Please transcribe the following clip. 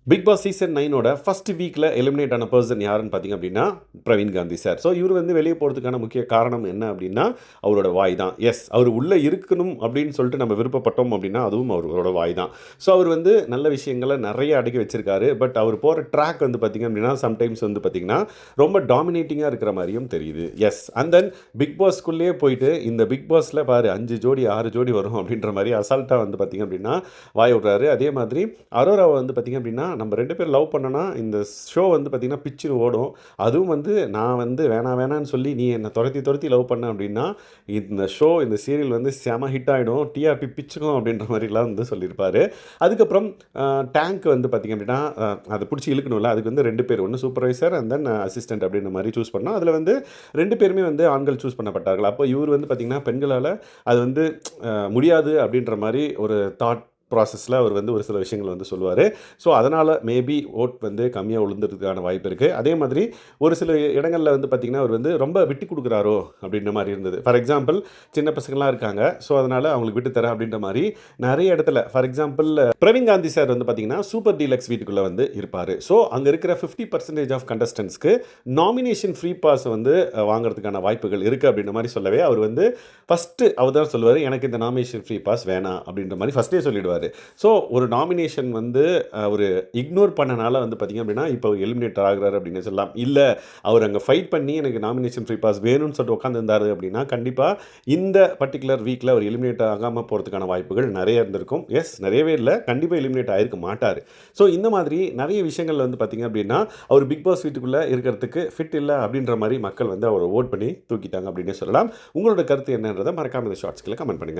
Big Boss season 9ஓட first வீக்கில் eliminate ஆன person யாருன்னு பார்த்தீங்க அப்படின்னா பிரவீன் காந்தி சார். ஸோ இவர் வந்து வெளியே போகிறதுக்கான முக்கிய காரணம் என்ன அப்படின்னா அவரோட வாய் தான். எஸ், அவர் உள்ளே இருக்கணும் அப்படின்னு சொல்லிட்டு நம்ம விருப்பப்பட்டோம் அப்படின்னா அதுவும் அவரோட வாய் தான். ஸோ அவர் வந்து நல்ல விஷயங்களை நிறைய அடக்கி வச்சிருக்காரு. பட் அவர் போகிற ட்ராக் வந்து பார்த்திங்க அப்படின்னா சம்டைம்ஸ் வந்து பார்த்திங்கன்னா ரொம்ப டாமினேட்டிங்காக இருக்கிற மாதிரியும் தெரியுது. எஸ், அண்ட் தென் பிக் பாஸ்க்குள்ளேயே போயிட்டு இந்த பிக் பாஸில் பாரு 5 ஜோடி 6 ஜோடி வரும் அப்படின்ற மாதிரி அசால்ட்டாக வந்து பார்த்திங்க அப்படின்னா வாய் விட்றாரு. அதே மாதிரி அரோராவை வந்து பார்த்திங்க அப்படின்னா நம்ம 2 பேர் லவ் பண்ணனா இந்த ஷோ வந்து பார்த்திங்கன்னா பிச்சுன்னு ஓடும். அதுவும் வந்து நான் வந்து வேணான்னு சொல்லி நீ என்னை துரத்தி லவ் பண்ண அப்படின்னா இந்த ஷோ இந்த சீரியல் வந்து செம ஹிட் ஆகிடும், டிஆர்பி பிச்சுக்கும் அப்படின்ற மாதிரிலாம் வந்து சொல்லியிருப்பார். அதுக்கப்புறம் டேங்க் வந்து பார்த்திங்க அப்படின்னா அதை பிடிச்சி இழுக்கணும்ல, அதுக்கு வந்து 2 பேர், ஒன்று சூப்பர்வைசர் அண்ட் தென் அசிஸ்டன்ட் அப்படின்ற மாதிரி சூஸ் பண்ணோம். அதில் வந்து 2 பேருமே வந்து ஆண்கள் சூஸ் பண்ணப்பட்டார்கள். அப்போ இவர் வந்து பார்த்திங்கன்னா பெண்களால் அது வந்து முடியாது அப்படின்ற மாதிரி ஒரு தாட் ப்ராசஸில் அவர் வந்து ஒரு சில விஷயங்கள் வந்து சொல்லுவார். ஸோ அதனால் மேபி ஓட் வந்து கம்மியாக விழுந்துறதுக்கான வாய்ப்பு இருக்குது. அதே மாதிரி ஒரு சில இடங்களில் வந்து பார்த்திங்கன்னா அவர் வந்து ரொம்ப விட்டு கொடுக்குறாரோ அப்படின்ற மாதிரி இருந்தது. ஃபார் எக்ஸாம்பிள் சின்ன பசங்களாம் இருக்காங்க, ஸோ அதனால் அவங்களுக்கு விட்டு தரேன் அப்படின்ற மாதிரி நிறைய இடத்துல. For example Praveen Gandhi sir வந்து பார்த்திங்கன்னா சூப்பர் டீலக்ஸ் வீட்டுக்குள்ளே வந்து இருப்பார். ஸோ அங்கே இருக்கிற 50% ஆஃப் கண்டஸ்டன்ஸ்க்கு நாமினேஷன் ஃப்ரீ பாஸ் வந்து வாங்குறதுக்கான வாய்ப்புகள் இருக்குது அப்படின்ற மாதிரி சொல்லவே அவர் வந்து ஃபஸ்ட்டு அவர் தான் சொல்லுவார், எனக்கு இந்த நாமினேஷன் ஃப்ரீ பாஸ் வேணாம் அப்படின்ற மாதிரி ஃபஸ்ட்டே சொல்லிடுவார். ஸோ ஒரு நாமினேஷன் வந்து அவர் இக்னோர் பண்ணனால வந்து பார்த்திங்க அப்படின்னா இப்போ அவர் எலிமினேட் ஆகிறார் அப்படின்னு சொல்லலாம். இல்லை அவர் அங்கே ஃபைட் பண்ணி எனக்கு நாமினேஷன் ஃப்ரீ பாஸ் வேணும்னு சொல்லிட்டு உட்காந்துருந்தார் அப்படின்னா கண்டிப்பாக இந்த பர்டிகுலர் வீக்கில் அவர் எலிமினேட் ஆகாமல் போகிறதுக்கான வாய்ப்புகள் நிறைய இருந்திருக்கும். எஸ், நிறையவே இல்லை, கண்டிப்பாக எலிமினேட் ஆகிருக்க மாட்டார். ஸோ இந்த மாதிரி நிறைய விஷயங்கள் வந்து பார்த்திங்க அப்படின்னா அவர் பிக் பாஸ் வீட்டுக்குள்ளே இருக்கிறதுக்கு ஃபிட் இல்லை அப்படின்ற மாதிரி மக்கள் வந்து அவரை ஓட் பண்ணி தூக்கிட்டாங்க அப்படின்னு சொல்லலாம். உங்களோட கருத்து என்னன்றதை மறக்காம இந்த ஷார்ட்ஸ்களை கமெண்ட் பண்ணுங்கள்.